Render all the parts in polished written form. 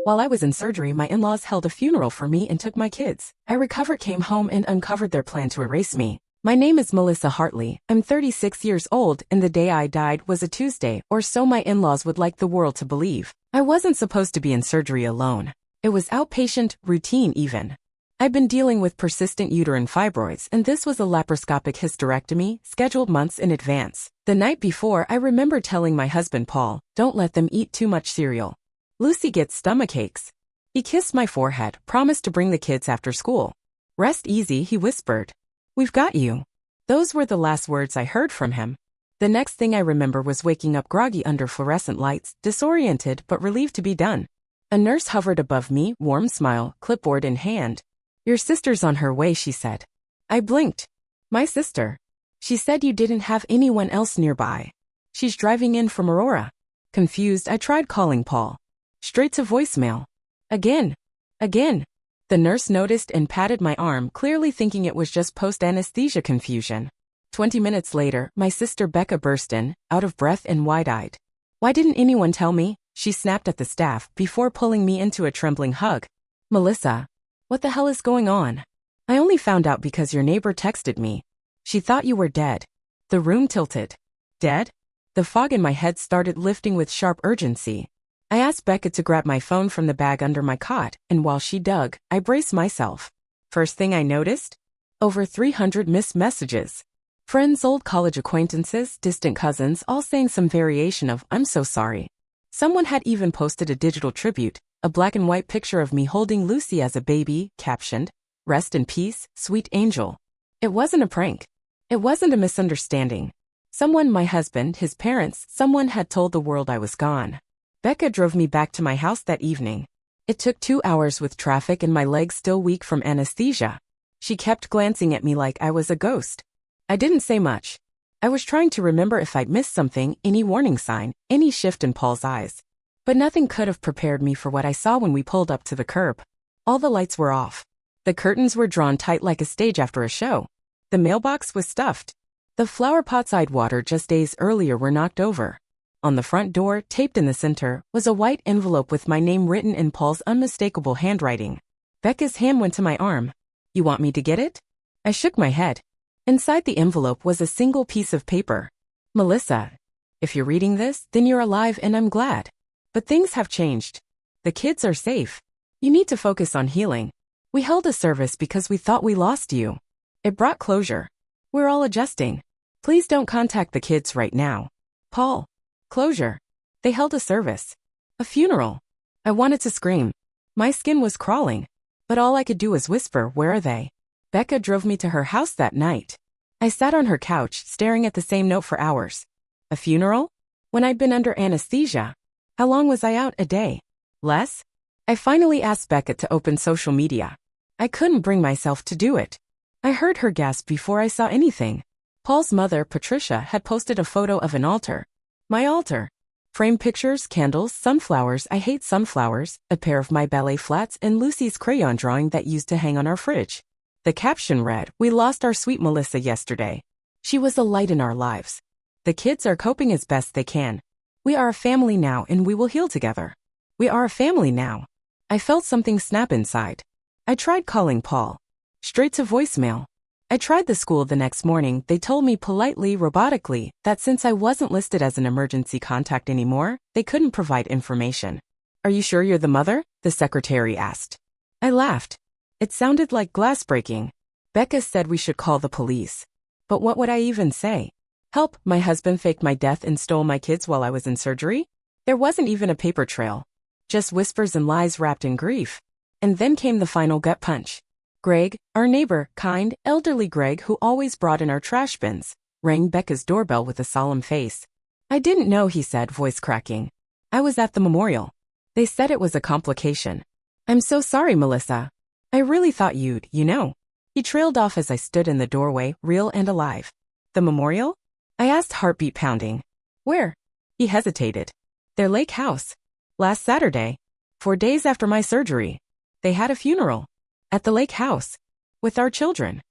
While I was in surgery, my in-laws held a funeral for me and took my kids. I recovered, came home, and uncovered their plan to erase me. My name is Melissa Hartley. I'm 36 years old, and the day I died was a Tuesday, or so my in-laws would like the world to believe. I wasn't supposed to be in surgery alone. It was outpatient, routine even. I've been dealing with persistent uterine fibroids, and this was a laparoscopic hysterectomy, scheduled months in advance. The night before, I remember telling my husband Paul, "Don't let them eat too much cereal. Lucy gets stomach aches." He kissed my forehead, promised to bring the kids after school. "Rest easy," he whispered. "We've got you." Those were the last words I heard from him. The next thing I remember was waking up groggy under fluorescent lights, disoriented but relieved to be done. A nurse hovered above me, warm smile, clipboard in hand. "Your sister's on her way," she said. I blinked. "My sister?" She said you didn't have anyone else nearby. "She's driving in from Aurora." Confused, I tried calling Paul. Straight to voicemail. Again. The nurse noticed and patted my arm, clearly thinking it was just post-anesthesia confusion. 20 minutes later, my sister Becca burst in, out of breath and wide-eyed. "Why didn't anyone tell me?" she snapped at the staff before pulling me into a trembling hug. "Melissa, what the hell is going on? I only found out because your neighbor texted me. She thought you were dead." The room tilted. Dead? The fog in my head started lifting with sharp urgency. I asked Becca to grab my phone from the bag under my cot, and while she dug, I braced myself. First thing I noticed? Over 300 missed messages. Friends, old college acquaintances, distant cousins, all saying some variation of "I'm so sorry." Someone had even posted a digital tribute, a black and white picture of me holding Lucy as a baby, captioned, "Rest in peace, sweet angel." It wasn't a prank. It wasn't a misunderstanding. Someone, my husband, his parents, someone had told the world I was gone. Becca drove me back to my house that evening. It took 2 hours with traffic and my legs still weak from anesthesia. She kept glancing at me like I was a ghost. I didn't say much. I was trying to remember if I'd missed something, any warning sign, any shift in Paul's eyes. But nothing could have prepared me for what I saw when we pulled up to the curb. All the lights were off. The curtains were drawn tight like a stage after a show. The mailbox was stuffed. The flower pots I'd watered just days earlier were knocked over. On the front door, taped in the center, was a white envelope with my name written in Paul's unmistakable handwriting. Becca's hand went to my arm. "You want me to get it?" I shook my head. Inside the envelope was a single piece of paper. "Melissa, if you're reading this, then you're alive and I'm glad. But things have changed. The kids are safe. You need to focus on healing. We held a service because we thought we lost you. It brought closure. We're all adjusting. Please don't contact the kids right now. Paul." Closure. They held a service. A funeral. I wanted to scream. My skin was crawling. But all I could do was whisper, "Where are they?" Becca drove me to her house that night. I sat on her couch, staring at the same note for hours. A funeral? When I'd been under anesthesia. How long was I out? A day? Less? I finally asked Becca to open social media. I couldn't bring myself to do it. I heard her gasp before I saw anything. Paul's mother, Patricia, had posted a photo of an altar. My altar. Framed pictures, candles, sunflowers, I hate sunflowers, a pair of my ballet flats, and Lucy's crayon drawing that used to hang on our fridge. The caption read, "We lost our sweet Melissa yesterday. She was a light in our lives. The kids are coping as best they can. We are a family now and we will heal together. We are a family now." I felt something snap inside. I tried calling Paul. Straight to voicemail. I tried the school the next morning. They told me politely, robotically, that since I wasn't listed as an emergency contact anymore, they couldn't provide information. "Are you sure you're the mother?" the secretary asked. I laughed. It sounded like glass breaking. Becca said we should call the police. But what would I even say? Help, my husband faked my death and stole my kids while I was in surgery? There wasn't even a paper trail. Just whispers and lies wrapped in grief. And then came the final gut punch. Greg, our neighbor, kind, elderly Greg who always brought in our trash bins, rang Becca's doorbell with a solemn face. "I didn't know," he said, voice cracking. "I was at the memorial. They said it was a complication. I'm so sorry, Melissa. I really thought you'd, you know." He trailed off as I stood in the doorway, real and alive. "The memorial?" I asked, heartbeat pounding. "Where?" He hesitated. "Their lake house. Last Saturday. 4 days after my surgery. They had a funeral. At the lake house. With our children.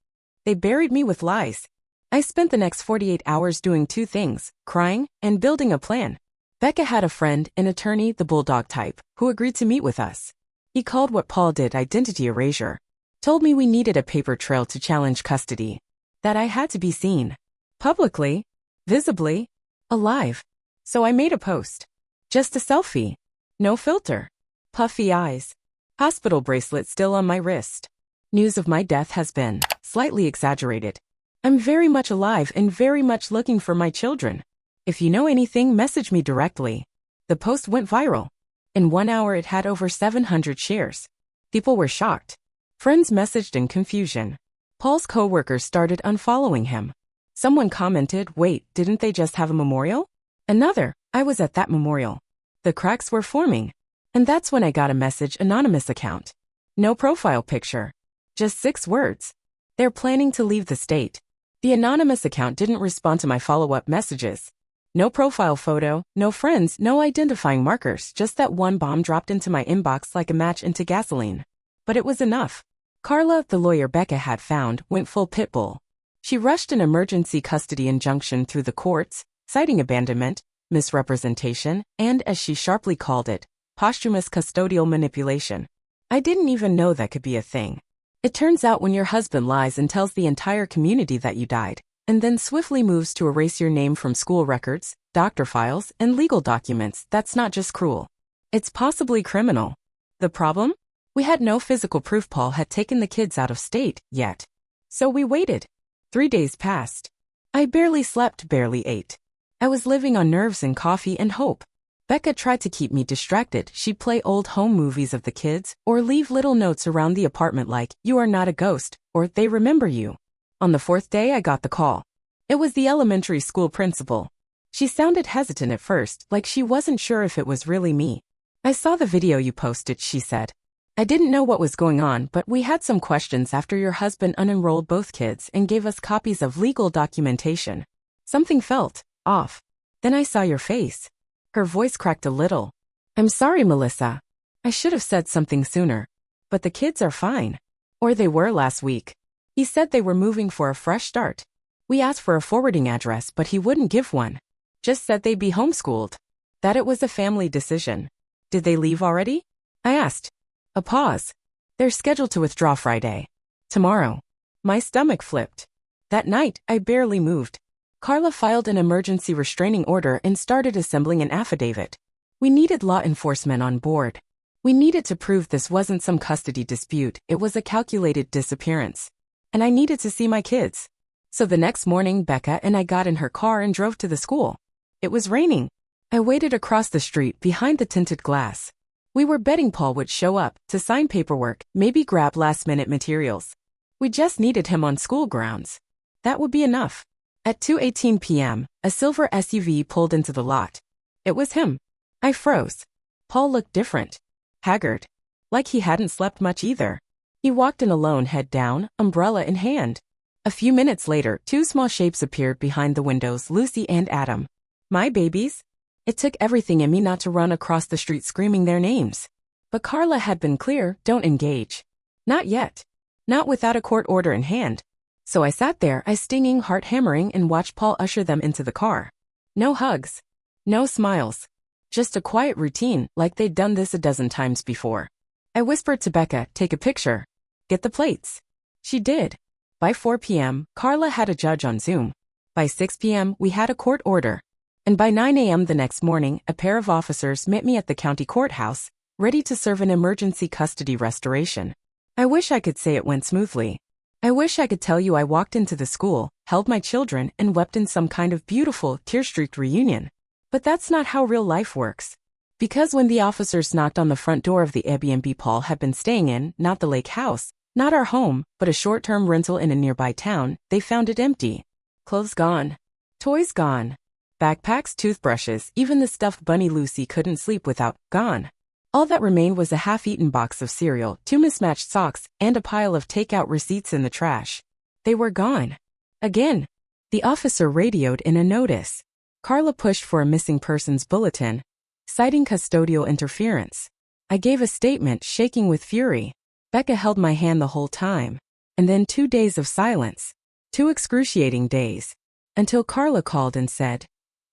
They buried me with lies. I spent the next 48 hours doing 2 things, crying and building a plan. Becca had a friend, an attorney, the bulldog type, who agreed to meet with us. He called what Paul did identity erasure. Told me we needed a paper trail to challenge custody. That I had to be seen. Publicly. Visibly. Alive. So I made a post. Just a selfie. No filter. Puffy eyes. Hospital bracelet still on my wrist. News of my death has been slightly exaggerated. I'm very much alive and very much looking for my children. If you know anything, message me directly. The post went viral. In 1 hour it had over 700 shares. People were shocked. Friends messaged in confusion. Paul's co-workers started unfollowing him. Someone commented, "Wait, didn't they just have a memorial?" Another, "I was at that memorial." The cracks were forming. And that's when I got a message, anonymous account. No profile picture. Just 6 words. They're planning to leave the state. The anonymous account didn't respond to my follow-up messages. No profile photo, no friends, no identifying markers, just that one bomb dropped into my inbox like a match into gasoline. But it was enough. Carla, the lawyer Becca had found, went full pit bull. She rushed an emergency custody injunction through the courts, citing abandonment, misrepresentation, and, as she sharply called it, posthumous custodial manipulation. I didn't even know that could be a thing. It turns out when your husband lies and tells the entire community that you died, and then swiftly moves to erase your name from school records, doctor files, and legal documents, that's not just cruel. It's possibly criminal. The problem? We had no physical proof Paul had taken the kids out of state yet. So we waited. 3 days passed. I barely slept, barely ate. I was living on nerves and coffee and hope. Becca tried to keep me distracted. She'd play old home movies of the kids, or leave little notes around the apartment like, "You are not a ghost," or "They remember you." On the 4th day I got the call. It was the elementary school principal. She sounded hesitant at first, like she wasn't sure if it was really me. "I saw the video you posted," she said. "I didn't know what was going on, but we had some questions after your husband unenrolled both kids and gave us copies of legal documentation. Something felt off. Then I saw your face." Her voice cracked a little. "I'm sorry, Melissa. I should have said something sooner. But the kids are fine. Or they were last week. He said they were moving for a fresh start. We asked for a forwarding address, but he wouldn't give one. Just said they'd be homeschooled. That it was a family decision. Did they leave already?" I asked. A pause. "They're scheduled to withdraw Friday. Tomorrow." My stomach flipped. That night, I barely moved. Carla filed an emergency restraining order and started assembling an affidavit. We needed law enforcement on board. We needed to prove this wasn't some custody dispute, it was a calculated disappearance. And I needed to see my kids. So the next morning, Becca and I got in her car and drove to the school. It was raining. I waited across the street behind the tinted glass. We were betting Paul would show up to sign paperwork, maybe grab last-minute materials. We just needed him on school grounds. That would be enough. At 2:18 p.m., a silver SUV pulled into the lot. It was him. I froze. Paul looked different. Haggard. Like he hadn't slept much either. He walked in alone, head down, umbrella in hand. A few minutes later, 2 small shapes appeared behind the windows, Lucy and Adam. My babies. It took everything in me not to run across the street screaming their names. But Carla had been clear, don't engage. Not yet. Not without a court order in hand. So I sat there, eyes stinging, heart hammering, and watched Paul usher them into the car. No hugs. No smiles. Just a quiet routine, like they'd done this a dozen times before. I whispered to Becca, "Take a picture. Get the plates." She did. By 4 p.m., Carla had a judge on Zoom. By 6 p.m., we had a court order. And by 9 a.m. the next morning, a pair of officers met me at the county courthouse, ready to serve an emergency custody restoration. I wish I could say it went smoothly. I wish I could tell you I walked into the school, held my children, and wept in some kind of beautiful, tear-streaked reunion. But that's not how real life works. Because when the officers knocked on the front door of the Airbnb Paul had been staying in, not the lake house, not our home, but a short-term rental in a nearby town, they found it empty. Clothes gone. Toys gone. Backpacks, toothbrushes, even the stuffed bunny Lucy couldn't sleep without, gone. All that remained was a half-eaten box of cereal, 2 mismatched socks, and a pile of takeout receipts in the trash. They were gone. Again. The officer radioed in a notice. Carla pushed for a missing persons bulletin, citing custodial interference. I gave a statement, shaking with fury. Becca held my hand the whole time. And then 2 days of silence. 2 excruciating days. Until Carla called and said,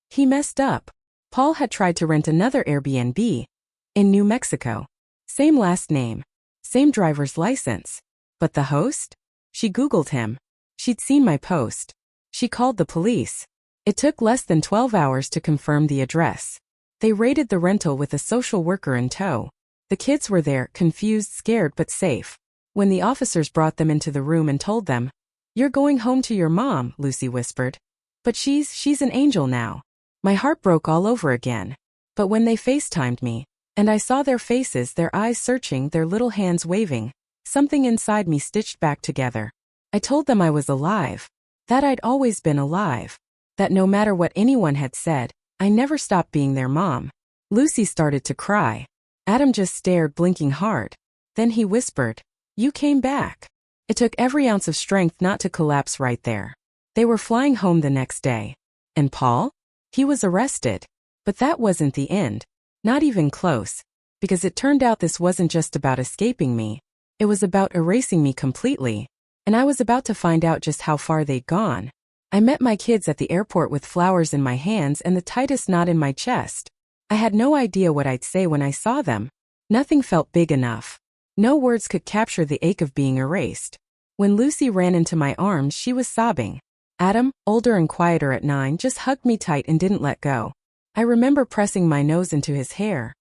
"He messed up." Paul had tried to rent another Airbnb in New Mexico. Same last name, same driver's license. But the host? She Googled him. She'd seen my post. She called the police. It took less than 12 hours to confirm the address. They raided the rental with a social worker in tow. The kids were there, confused, scared, but safe. When the officers brought them into the room and told them, "You're going home to your mom," Lucy whispered. "But she's an angel now." My heart broke all over again. But when they FaceTimed me, and I saw their faces, their eyes searching, their little hands waving, something inside me stitched back together. I told them I was alive. That I'd always been alive. That no matter what anyone had said, I never stopped being their mom. Lucy started to cry. Adam just stared, blinking hard. Then he whispered, "You came back." It took every ounce of strength not to collapse right there. They were flying home the next day. And Paul? He was arrested. But that wasn't the end. Not even close. Because it turned out this wasn't just about escaping me. It was about erasing me completely. And I was about to find out just how far they'd gone. I met my kids at the airport with flowers in my hands and the tightest knot in my chest. I had no idea what I'd say when I saw them. Nothing felt big enough. No words could capture the ache of being erased. When Lucy ran into my arms, she was sobbing. Adam, older and quieter at 9, just hugged me tight and didn't let go. I remember pressing my nose into his hair,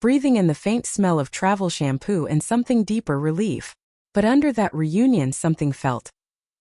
breathing in the faint smell of travel shampoo and something deeper, relief. But under that reunion something felt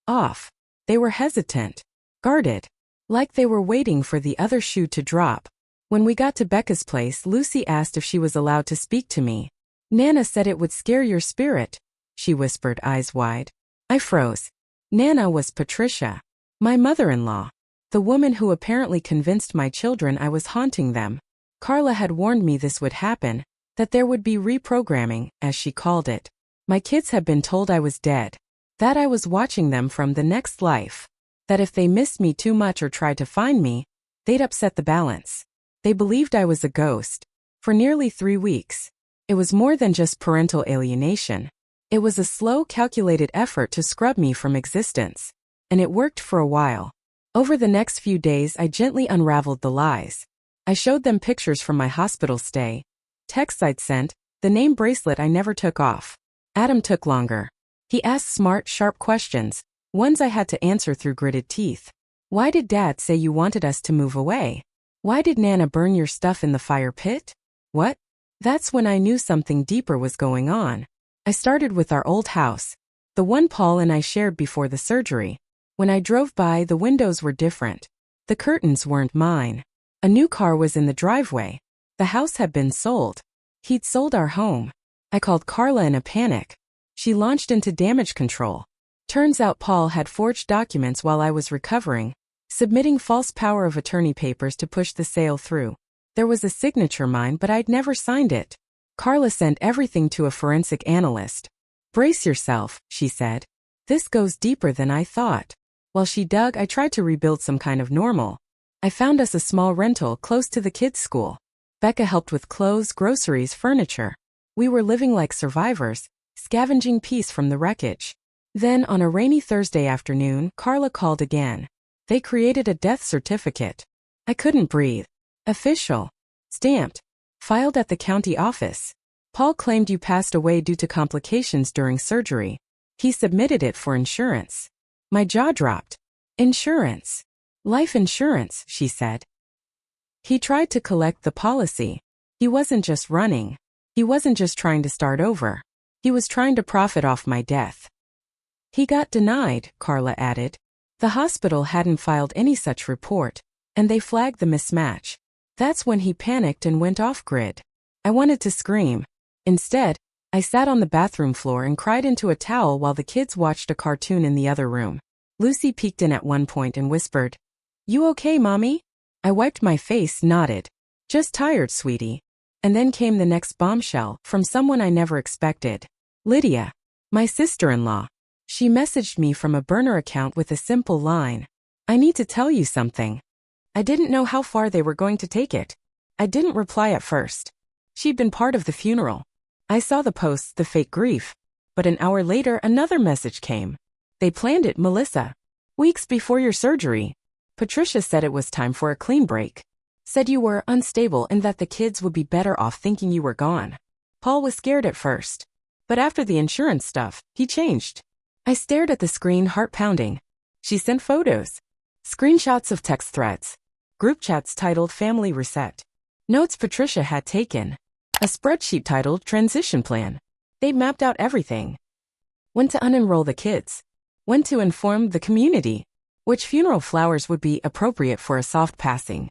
off. They were hesitant, guarded, like they were waiting for the other shoe to drop. When we got to Becca's place, Lucy asked if she was allowed to speak to me. "Nana said it would scare your spirit," she whispered, eyes wide. I froze. Nana was Patricia, my mother-in-law, the woman who apparently convinced my children I was haunting them. Carla had warned me this would happen, that there would be reprogramming, as she called it. My kids had been told I was dead, that I was watching them from the next life, that if they missed me too much or tried to find me, they'd upset the balance. They believed I was a ghost. For nearly 3 weeks. It was more than just parental alienation. It was a slow, calculated effort to scrub me from existence. And it worked for a while. Over the next few days, I gently unraveled the lies. I showed them pictures from my hospital stay, texts I'd sent, the name bracelet I never took off. Adam took longer. He asked smart, sharp questions, ones I had to answer through gritted teeth. Why did Dad say you wanted us to move away? Why did Nana burn your stuff in the fire pit? What? That's when I knew something deeper was going on. I started with our old house, the one Paul and I shared before the surgery. When I drove by, the windows were different. The curtains weren't mine. A new car was in the driveway. The house had been sold. He'd sold our home. I called Carla in a panic. She launched into damage control. Turns out Paul had forged documents while I was recovering, submitting false power of attorney papers to push the sale through. There was a signature mine, but I'd never signed it. Carla sent everything to a forensic analyst. "Brace yourself," she said. "This goes deeper than I thought." While she dug, I tried to rebuild some kind of normal. I found us a small rental close to the kids' school. Becca helped with clothes, groceries, furniture. We were living like survivors, scavenging peace from the wreckage. Then, on a rainy Thursday afternoon, Carla called again. They created a death certificate. I couldn't breathe. Official. Stamped. Filed at the county office. "Paul claimed you passed away due to complications during surgery. He submitted it for insurance." My jaw dropped. "Insurance? Life insurance," she said. He tried to collect the policy. He wasn't just running. He wasn't just trying to start over. He was trying to profit off my death. He got denied, Carla added. The hospital hadn't filed any such report, and they flagged the mismatch. That's when he panicked and went off-grid. I wanted to scream. Instead, I sat on the bathroom floor and cried into a towel while the kids watched a cartoon in the other room. Lucy peeked in at one point and whispered, "You okay, Mommy?" I wiped my face, nodded. "Just tired, sweetie." And then came the next bombshell, from someone I never expected. Lydia, my sister-in-law. She messaged me from a burner account with a simple line. "I need to tell you something." I didn't know how far they were going to take it. I didn't reply at first. She'd been part of the funeral. I saw the posts, the fake grief. But an hour later, another message came. "They planned it, Melissa. Weeks before your surgery. Patricia said it was time for a clean break. Said you were unstable and that the kids would be better off thinking you were gone. Paul was scared at first. But after the insurance stuff, he changed. I stared at the screen, heart pounding. She sent photos. Screenshots of text threads. Group chats titled Family Reset. Notes Patricia had taken. A spreadsheet titled Transition Plan. They mapped out everything. When to unenroll the kids. When to inform the community. Which funeral flowers would be appropriate for a soft passing.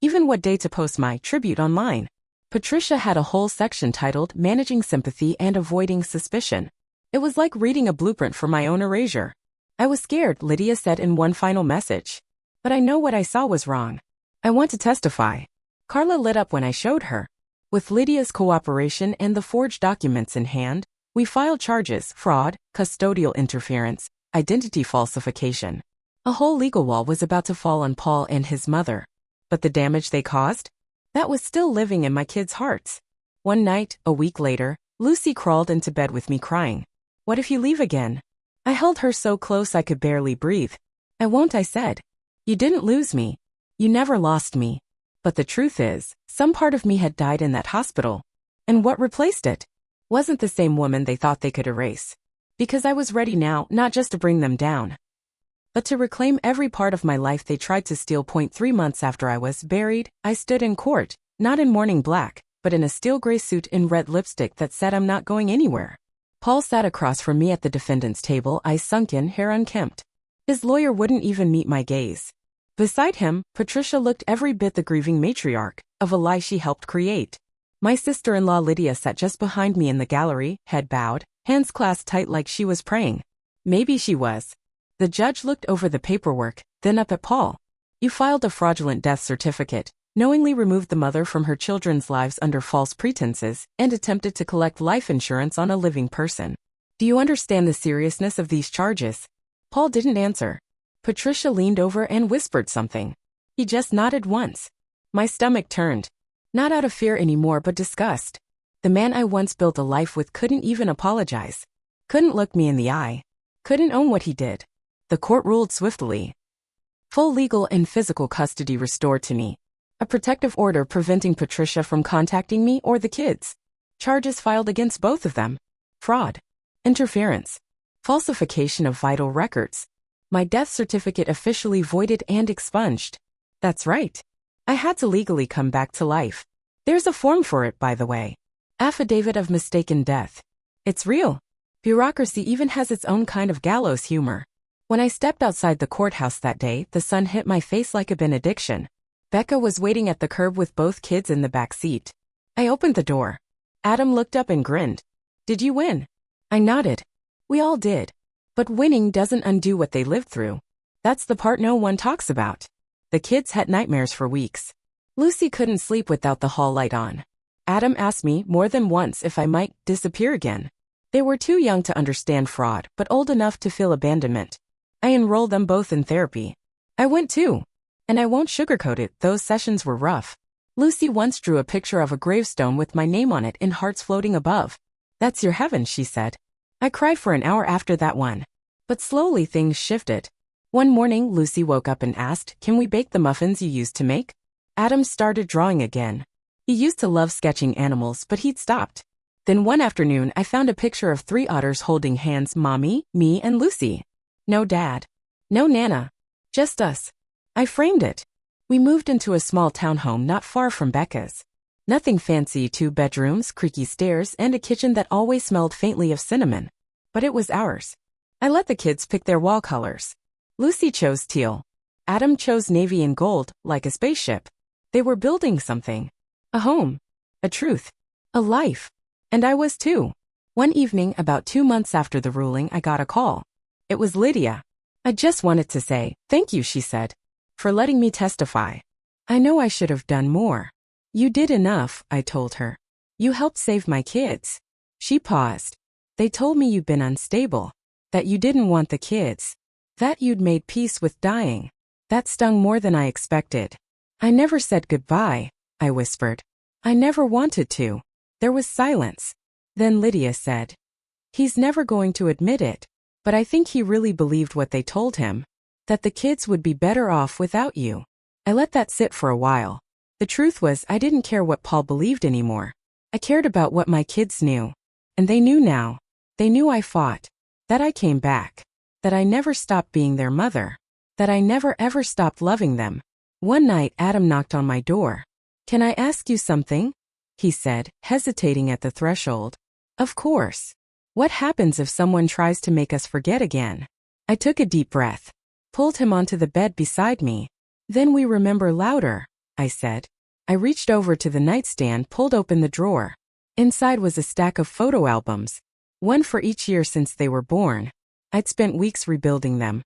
Even what day to post my tribute online. Patricia had a whole section titled Managing Sympathy and Avoiding Suspicion. It was like reading a blueprint for my own erasure. I was scared, Lydia said in one final message. But I know what I saw was wrong. I want to testify. Carla lit up when I showed her. With Lydia's cooperation and the forged documents in hand, we filed charges: fraud, custodial interference, identity falsification. A whole legal wall was about to fall on Paul and his mother. But the damage they caused? That was still living in my kids' hearts. One night, a week later, Lucy crawled into bed with me crying. What if you leave again? I held her so close I could barely breathe. I won't, I said. You didn't lose me. You never lost me. But the truth is, some part of me had died in that hospital. And what replaced it? Wasn't the same woman they thought they could erase. Because I was ready now, not just to bring them down, but to reclaim every part of my life they tried to steal. 3 months after I was buried, I stood in court, not in morning black, but in a steel gray suit in red lipstick that said I'm not going anywhere. Paul sat across from me at the defendant's table, eyes sunken, hair unkempt. His lawyer wouldn't even meet my gaze. Beside him, Patricia looked every bit the grieving matriarch of a lie she helped create. My sister-in-law Lydia sat just behind me in the gallery, head bowed, hands clasped tight like she was praying. Maybe she was. The judge looked over the paperwork, then up at Paul. You filed a fraudulent death certificate, knowingly removed the mother from her children's lives under false pretenses, and attempted to collect life insurance on a living person. Do you understand the seriousness of these charges? Paul didn't answer. Patricia leaned over and whispered something. He just nodded once. My stomach turned. Not out of fear anymore, but disgust. The man I once built a life with couldn't even apologize. Couldn't look me in the eye. Couldn't own what he did. The court ruled swiftly. Full legal and physical custody restored to me. A protective order preventing Patricia from contacting me or the kids. Charges filed against both of them. Fraud. Interference. Falsification of vital records. My death certificate officially voided and expunged. That's right. I had to legally come back to life. There's a form for it, by the way. Affidavit of mistaken death. It's real. Bureaucracy even has its own kind of gallows humor. When I stepped outside the courthouse that day, the sun hit my face like a benediction. Becca was waiting at the curb with both kids in the back seat. I opened the door. Adam looked up and grinned. Did you win? I nodded. We all did. But winning doesn't undo what they lived through. That's the part no one talks about. The kids had nightmares for weeks. Lucy couldn't sleep without the hall light on. Adam asked me more than once if I might disappear again. They were too young to understand fraud, but old enough to feel abandonment. I enrolled them both in therapy. I went too. And I won't sugarcoat it, those sessions were rough. Lucy once drew a picture of a gravestone with my name on it in hearts floating above. That's your heaven, she said. I cried for an hour after that one. But slowly things shifted. One morning, Lucy woke up and asked, "Can we bake the muffins you used to make?" Adam started drawing again. He used to love sketching animals, but he'd stopped. Then one afternoon, I found a picture of 3 otters holding hands: Mommy, me, and Lucy. No dad. No Nana. Just us. I framed it. We moved into a small townhome not far from Becca's. Nothing fancy: 2 bedrooms, creaky stairs, and a kitchen that always smelled faintly of cinnamon. But it was ours. I let the kids pick their wall colors. Lucy chose teal. Adam chose navy and gold, like a spaceship. They were building something. A home. A truth. A life. And I was too. One evening, about 2 months after the ruling, I got a call. It was Lydia. I just wanted to say, "Thank you," she said, "for letting me testify. I know I should have done more." "You did enough," I told her. "You helped save my kids." She paused. "They told me you'd been unstable. That you didn't want the kids. That you'd made peace with dying. That stung more than I expected." "I never said goodbye," I whispered. "I never wanted to." There was silence. Then Lydia said, "He's never going to admit it. But I think he really believed what they told him. That the kids would be better off without you." I let that sit for a while. The truth was, I didn't care what Paul believed anymore. I cared about what my kids knew. And they knew now. They knew I fought. That I came back. That I never stopped being their mother. That I never ever stopped loving them. One night, Adam knocked on my door. "Can I ask you something?" he said, hesitating at the threshold. "Of course. What happens if someone tries to make us forget again?" I took a deep breath. Pulled him onto the bed beside me. "Then we remember louder," I said. I reached over to the nightstand, pulled open the drawer. Inside was a stack of photo albums. One for each year since they were born. I'd spent weeks rebuilding them.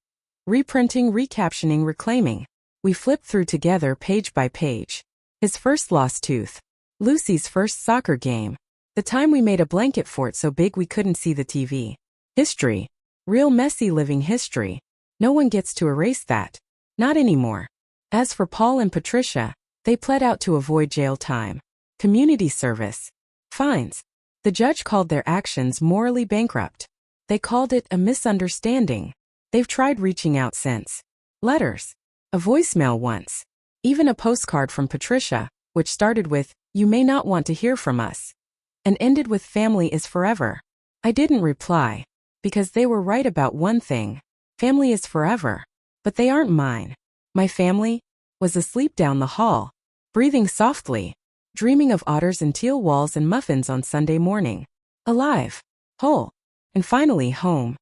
Reprinting, recaptioning, reclaiming. We flipped through together page by page. His first lost tooth. Lucy's first soccer game. The time we made a blanket fort so big we couldn't see the TV. History. Real messy living history. No one gets to erase that. Not anymore. As for Paul and Patricia, they pled out to avoid jail time. Community service. Fines. The judge called their actions morally bankrupt. They called it a misunderstanding. They've tried reaching out since. Letters. A voicemail once. Even a postcard from Patricia, which started with, "You may not want to hear from us," and ended with, "Family is forever." I didn't reply. Because they were right about one thing. Family is forever. But they aren't mine. My family was asleep down the hall, breathing softly, dreaming of otters and teal walls and muffins on Sunday morning. Alive. Whole. And finally home.